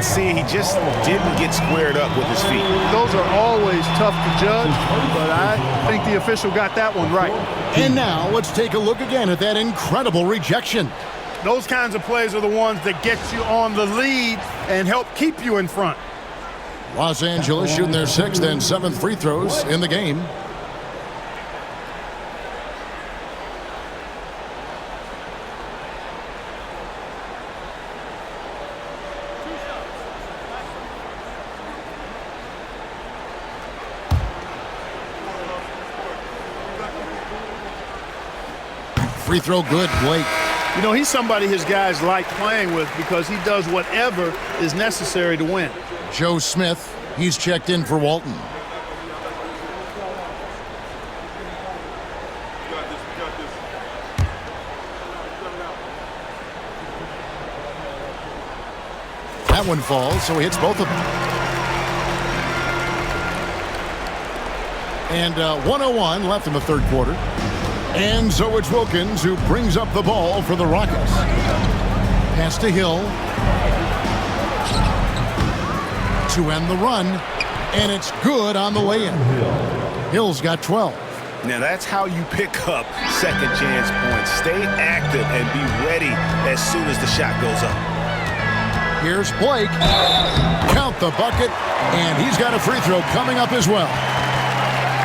See, he just didn't get squared up with his feet. Those are always tough to judge, but I think the official got that one right. And now let's take a look again at that incredible rejection. Those kinds of plays are the ones that get you on the lead and help keep you in front. Los Angeles shooting their 6th and 7th free throws in the game. Free throw good, Blake. You know, he's somebody his guys like playing with because he does whatever is necessary to win. Joe Smith, he's checked in for Walton. That one falls, so he hits both of them. And 1:01 left in the 3rd quarter. And so it's Wilkins who brings up the ball for the Rockets. Pass to Hill. To end the run. And it's good on the lay-in. Hill's got 12. Now that's how you pick up second chance points. Stay active and be ready as soon as the shot goes up. Here's Blake. Count the bucket. And he's got a free throw coming up as well.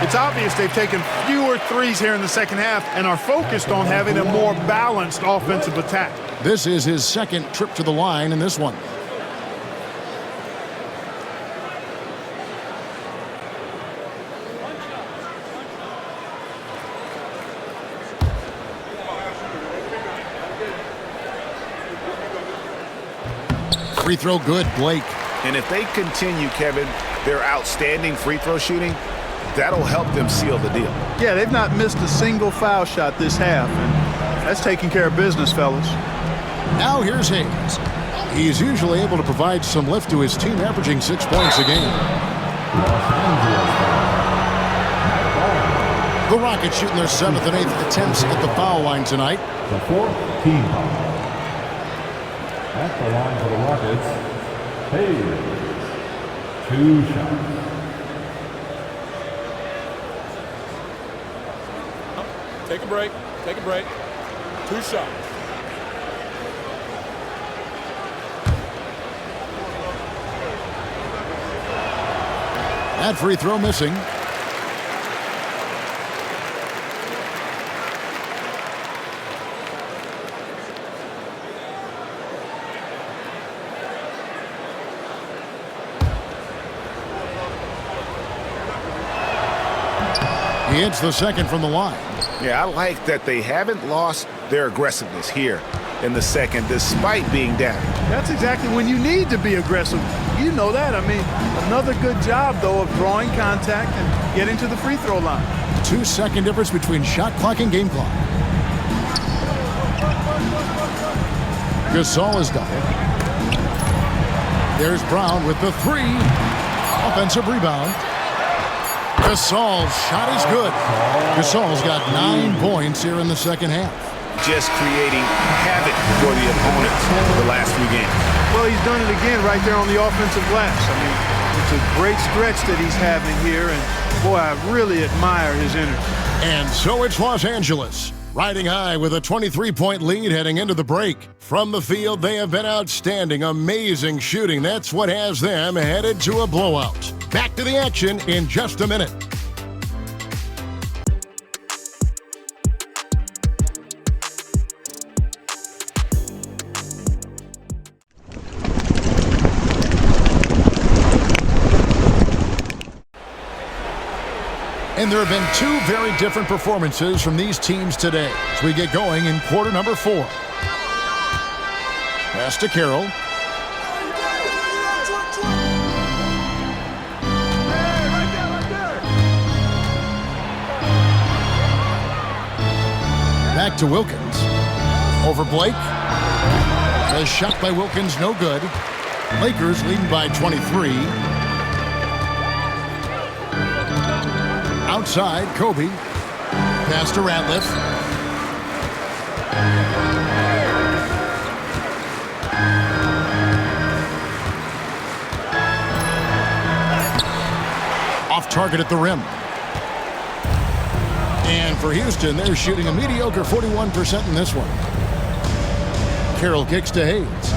It's obvious they've taken fewer threes here in the second half and are focused on having a more balanced offensive attack. This is his 2nd trip to the line in this one. Free throw good, Blake. And if they continue, Kevin, their outstanding free throw shooting, that'll help them seal the deal. Yeah, they've not missed a single foul shot this half. And That's taking care of business, fellas. Now here's Hayes. He's usually able to provide some lift to his team, averaging 6 points a game. The Rockets shooting their 7th and 8th attempts at the foul line tonight. The 4th team foul. At the line for the Rockets, Hayes. 2 shots. Take a break. Take a break. 2 shots. That free throw missing. He hits the second from the line. Yeah, I like that they haven't lost their aggressiveness here in the second, despite being down. That's exactly when you need to be aggressive. You know that. I mean, another good job, though, of drawing contact and getting to the free throw line. 2-second difference between shot clock and game clock. Gasol is done. There's Brown with the 3. Offensive rebound. Gasol's shot is good. Gasol's got 9 points here in the second half. Just creating havoc for the opponents for the last few games. Well, he's done it again right there on the offensive glass. I mean, it's a great stretch that he's having here, and boy, I really admire his energy. And so it's Los Angeles, riding high with a 23-point lead heading into the break. From the field, they have been outstanding, amazing shooting. That's what has them headed to a blowout. Back to the action in just a minute. And there have been 2 very different performances from these teams today as we get going in quarter number 4. Pass to Carroll. Back to Wilkins. Over Blake. The shot by Wilkins, no good. Lakers leading by 23. Outside, Kobe. Pass to Ratliff. Off target at the rim. And for Houston, they're shooting a mediocre 41% in this one. Carroll kicks to Hayes.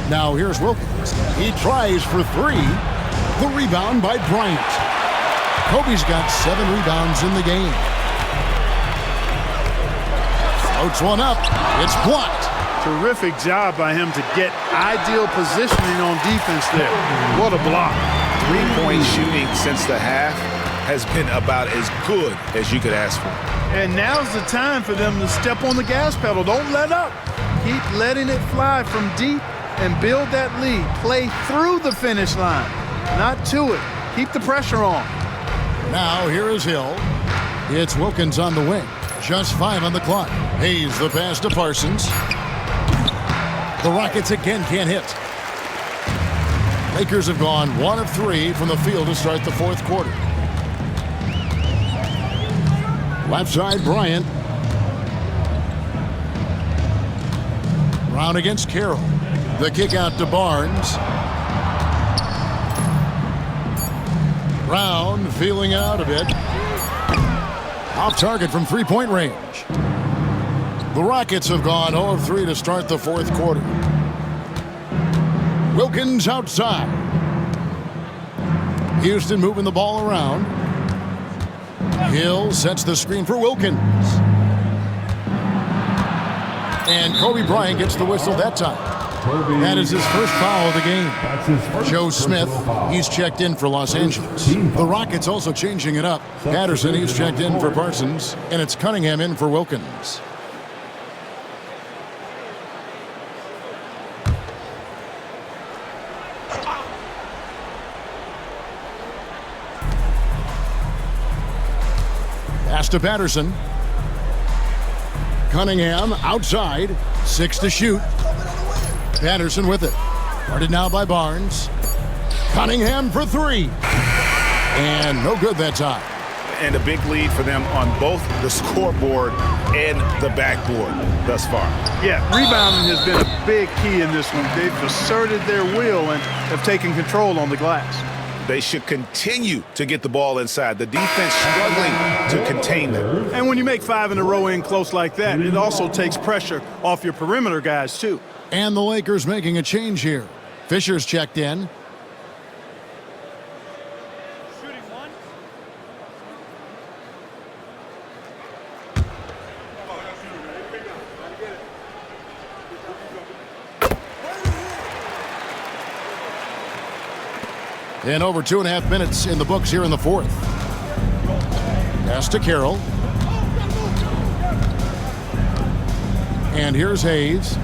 Now here's Wilkins. He tries for 3. The rebound by Bryant. Kobe's got 7 rebounds in the game. Floats one up. It's blocked. Terrific job by him to get ideal positioning on defense there. What a block. 3-point shooting since the half has been about as good as you could ask for. And now's the time for them to step on the gas pedal. Don't let up. Keep letting it fly from deep and build that lead. Play through the finish line, not to it. Keep the pressure on. Now here is Hill. It's Wilkins on the wing. Just 5 on the clock. Hayes the pass to Parsons. The Rockets again can't hit. Lakers have gone 1 of 3 from the field to start the 4th quarter. Left side, Bryant. Brown against Carroll. The kick out to Barnes. Brown feeling out a bit. Off target from 3-point range. The Rockets have gone 0 of 3 to start the 4th quarter. Wilkins outside. Houston moving the ball around. Hill sets the screen for Wilkins. And Kobe Bryant gets the whistle that time. That is his first foul of the game. Joe Smith, he's checked in for Los Angeles. The Rockets also changing it up. Patterson, he's checked in for Parsons. And it's Cunningham in for Wilkins. Pass to Patterson. Cunningham outside. 6 to shoot. Patterson with it. Guarded now by Barnes. Cunningham for 3. And no good that time. And a big lead for them on both the scoreboard and the backboard thus far. Yeah, rebounding has been a big key in this one. They've asserted their will and have taken control on the glass. They should continue to get the ball inside. The defense struggling to contain them. And when you make 5 in a row in close like that, it also takes pressure off your perimeter guys, too. And the Lakers making a change here. Fisher's checked in. And over 2.5 minutes in the books here in the fourth. Pass to Carroll. And here's Hayes.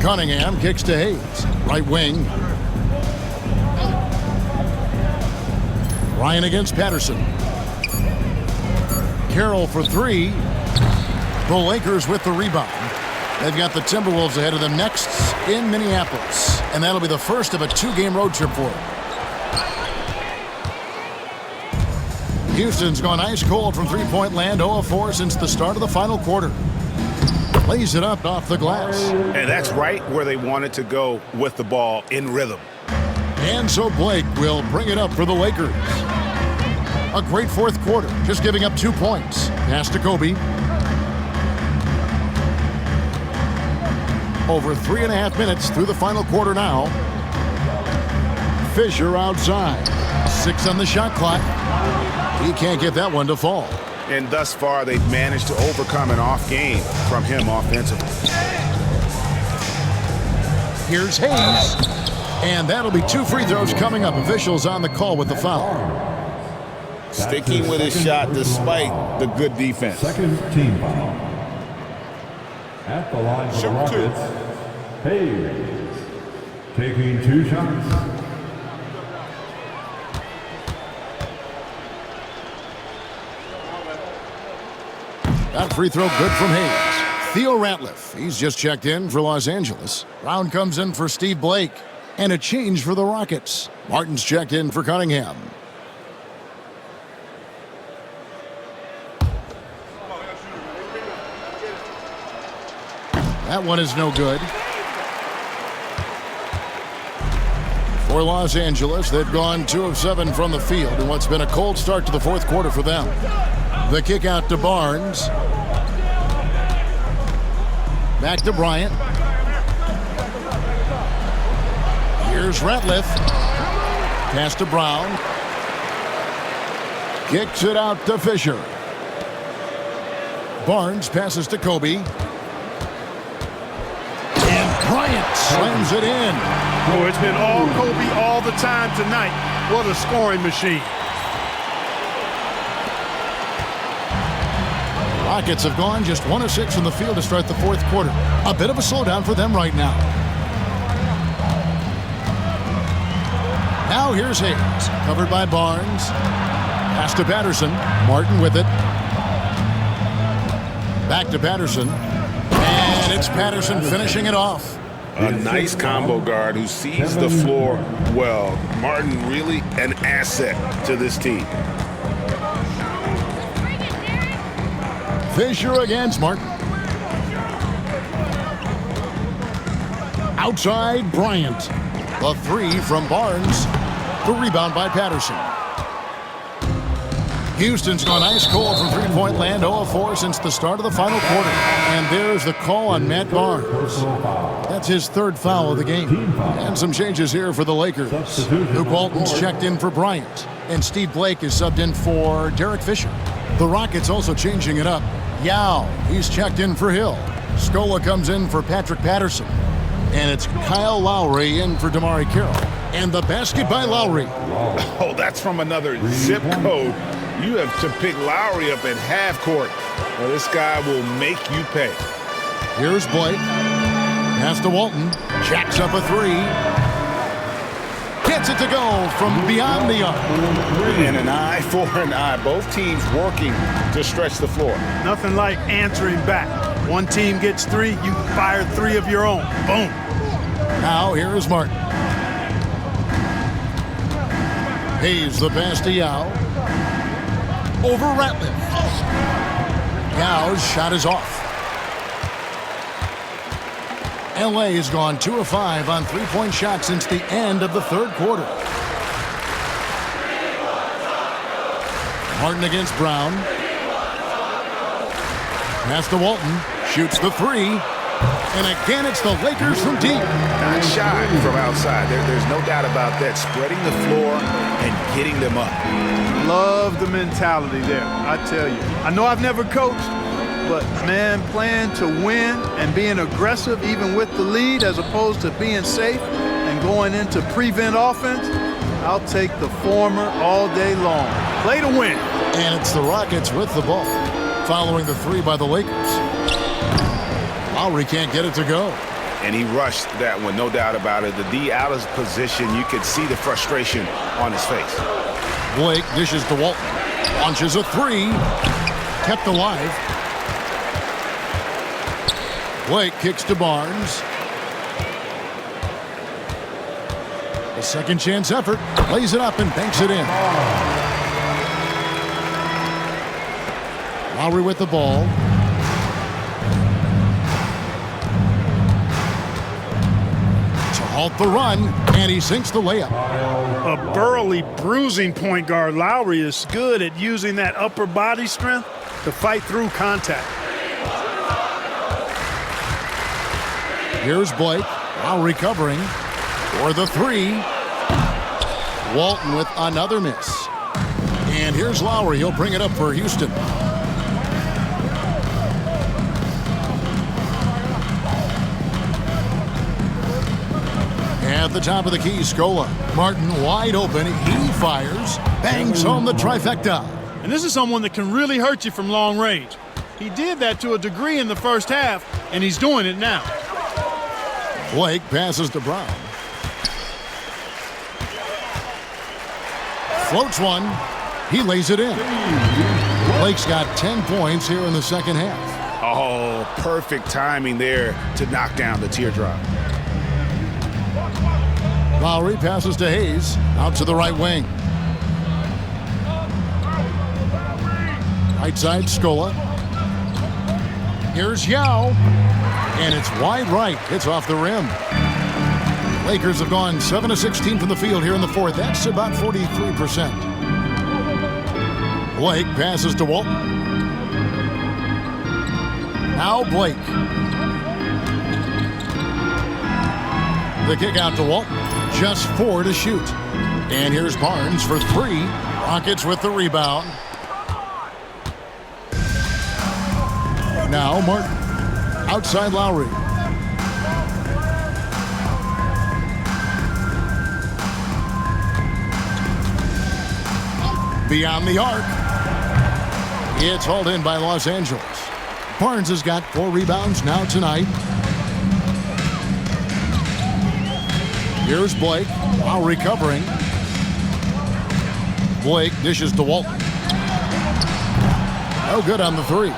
Cunningham kicks to Hayes. Right wing. Bryant against Patterson. Carroll for 3. The Lakers with the rebound. They've got the Timberwolves ahead of them next in Minneapolis. And that'll be the first of a 2-game road trip for them. Houston's gone ice cold from three-point land, 0 of 4 since the start of the final quarter. Lays it up off the glass. And that's right where they wanted to go with the ball in rhythm. And so Blake will bring it up for the Lakers. A great fourth quarter, just giving up 2 points. Pass to Kobe. Over 3.5 minutes through the final quarter now. Fisher outside. 6 on the shot clock. He can't get that one to fall. And thus far, they've managed to overcome an off game from him offensively. Here's Hayes. And that'll be 2 free throws coming up. Officials on the call with the foul. Sticking with his shot despite the good defense. Second team foul. At the line for the Rockets, Hayes taking 2 shots. That free throw good from Hayes. Theo Ratliff, he's just checked in for Los Angeles. Brown comes in for Steve Blake. And a change for the Rockets. Martin's checked in for Cunningham. That one is no good. For Los Angeles, they've gone 2 of 7 from the field in what's been a cold start to the fourth quarter for them. The kick out to Barnes. Back to Bryant. Here's Ratliff. Pass to Brown. Kicks it out to Fisher. Barnes passes to Kobe. Bryant slams it in. Oh, it's been all Kobe all the time tonight. What a scoring machine. Rockets have gone just 1 of 6 from the field to start the fourth quarter. A bit of a slowdown for them right now. Now here's Hayes, covered by Barnes. Pass to Patterson. Martin with it. Back to Patterson. And it's Patterson finishing it off. A nice combo guard who sees the floor well. Martin really an asset to this team. Fisher against Martin. Outside Bryant. The 3 from Barnes. The rebound by Patterson. Houston's gone ice cold from three-point land, 0 of 4 since the start of the final quarter. And there's the call on Matt Barnes. That's his 3rd foul of the game. And some changes here for the Lakers. Luke Walton's checked in for Bryant. And Steve Blake is subbed in for Derek Fisher. The Rockets also changing it up. Yao, he's checked in for Hill. Scola comes in for Patrick Patterson. And it's Kyle Lowry in for Damari Carroll. And the basket by Lowry. Oh, that's from another zip code. You have to pick Lowry up at half court. Well, this guy will make you pay. Here's Blake. Pass to Walton. Jacks up a 3. gets it to go from beyond the arc. And an eye for an eye. Both teams working to stretch the floor. Nothing like answering back. One team gets 3, you fire 3 of your own. Boom. Now here is Martin. Hayes the pass to Yao. Over Ratliff. Yao's shot is off. LA has gone 2 of 5 on three-point shots since the end of the third quarter. Martin against Brown. Pass to Walton. Shoots the 3. And again, it's the Lakers from deep. Not shy from outside. There's no doubt about that. Spreading the floor and getting them up. Love the mentality there, I tell you. I know I've never coached, but, man, playing to win and being aggressive even with the lead as opposed to being safe and going into prevent offense, I'll take the former all day long. Play to win. And it's the Rockets with the ball, following the 3 by the Lakers. Lowry can't get it to go. And he rushed that one, no doubt about it. The D out of position, you could see the frustration on his face. Blake dishes to Walton. Launches a 3. Kept alive. Blake kicks to Barnes. A second chance effort. Lays it up and banks it in. Lowry with the ball. Halt the run, and he sinks the layup. A burly, bruising point guard, Lowry is good at using that upper body strength to fight through contact. Here's Blake. Lowry covering for the 3. Walton with another miss. And here's Lowry. He'll bring it up for Houston. At the top of the key, Scola. Martin wide open. He fires. Bangs home the trifecta. And this is someone that can really hurt you from long range. He did that to a degree in the first half, and he's doing it now. Blake passes to Brown. Floats one. He lays it in. Blake's got 10 points here in the second half. Oh, perfect timing there to knock down the teardrop. Lowry passes to Hayes, out to the right wing. Right side, Scola. Here's Yao, and it's wide right. It's off the rim. Lakers have gone 7 of 16 from the field here in the fourth. That's about 43%. Blake passes to Walton. Now Blake. The kick out to Walton. Just 4 to shoot. And here's Barnes for 3. Rockets with the rebound. Now Martin. Outside Lowry. Beyond the arc. It's hauled in by Los Angeles. Barnes has got 4 rebounds now tonight. Here's Blake, while recovering. Blake dishes to Walton. No good on the 3.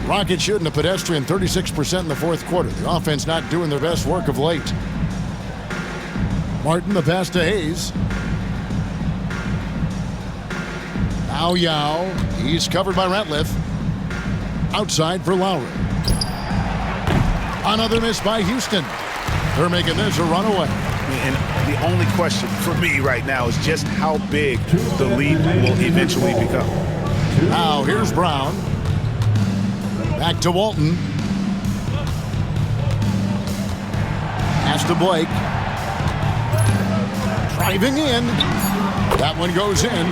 Rockets shooting a pedestrian 36% in the fourth quarter. The offense not doing their best work of late. Martin the pass to Hayes. Now Yao. He's covered by Ratliff. Outside for Lowry. Another miss by Houston. They're making this a runaway. And the only question for me right now is just how big the lead will eventually become. Now here's Brown. Back to Walton. Pass to Blake. Driving in. That one goes in.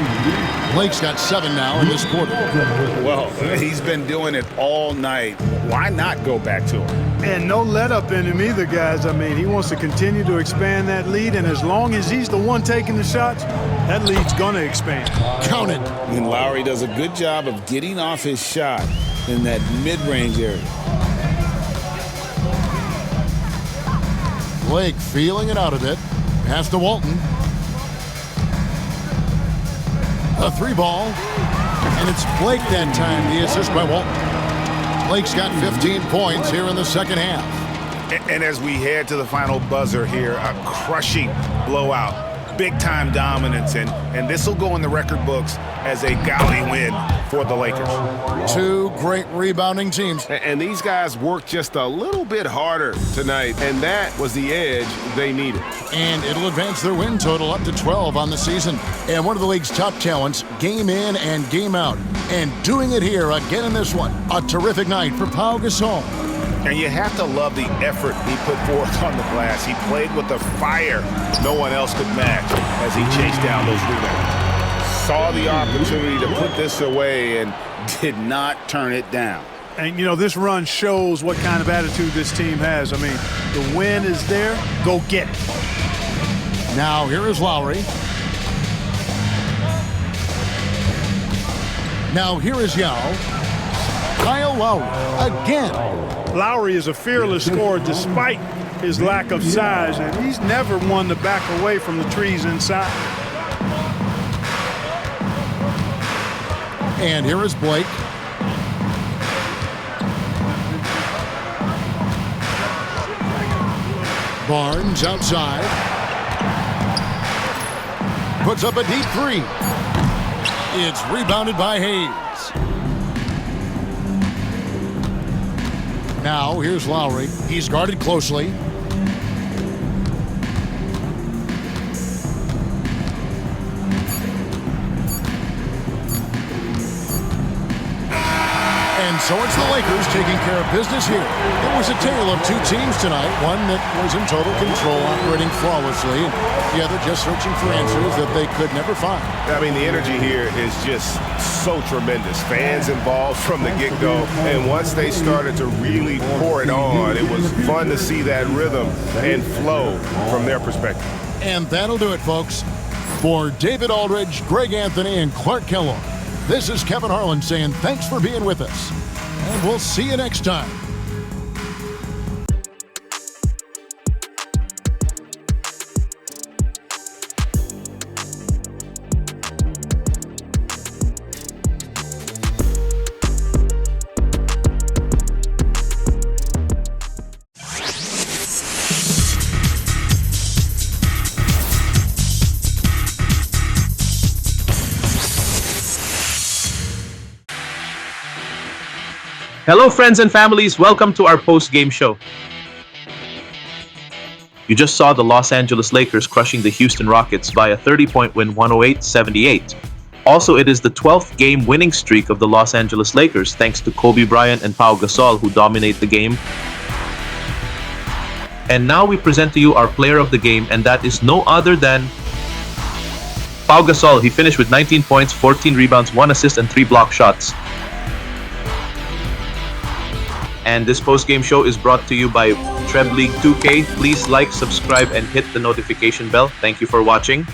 Blake's got 7 now in this quarter. Well, he's been doing it all night. Why not go back to him? And no let up in him either, guys. I mean, he wants to continue to expand that lead, and as long as he's the one taking the shots, that lead's going to expand. Count it. And Lowry does a good job of getting off his shot in that mid-range area. Blake feeling it out a bit. Pass to Walton. A 3-ball. And it's Blake that time, the assist by Walton. Blake's got 15 points here in the second half. And as we head to the final buzzer here, a crushing blowout. Big-time dominance, and this will go in the record books as a gaudy win for the Lakers. Two great rebounding teams. And these guys worked just a little bit harder tonight, and that was the edge they needed. And it'll advance their win total up to 12 on the season. And one of the league's top talents, game in and game out. And doing it here again in this one. A terrific night for Pau Gasol. And you have to love the effort he put forth on the glass. He played with a fire no one else could match as he chased down those rebounds. Saw the opportunity to put this away and did not turn it down. And, you know, this run shows what kind of attitude this team has. I mean, the win is there. Go get it. Now here is Lowry. Now here is Yao. Kyle Lowry again. Lowry is a fearless scorer despite his lack of size, and he's never one to back away from the trees inside. And here is Blake. Barnes outside. Puts up a deep 3. It's rebounded by Hayes. Now, here's Lowry. He's guarded closely. And so it's the Lakers taking care of business here. It was a tale of two teams tonight. One that was in total control, operating flawlessly. And the other just searching for answers that they could never find. I mean, the energy here is just so tremendous. Fans involved from the get-go. And once they started to really pour it on, it was fun to see that rhythm and flow from their perspective. And that'll do it, folks. For David Aldridge, Greg Anthony, and Clark Kellogg, this is Kevin Harlan saying thanks for being with us. And we'll see you next time. Hello, friends and families. Welcome to our post-game show. You just saw the Los Angeles Lakers crushing the Houston Rockets by a 30-point win, 108-78. Also, it is the 12th game winning streak of the Los Angeles Lakers, thanks to Kobe Bryant and Pau Gasol, who dominate the game. And now we present to you our player of the game, and that is no other than Pau Gasol. He finished with 19 points, 14 rebounds, 1 assist, and 3 block shots. And this post-game show is brought to you by Treb League 2K. Please like, subscribe, and hit the notification bell. Thank you for watching.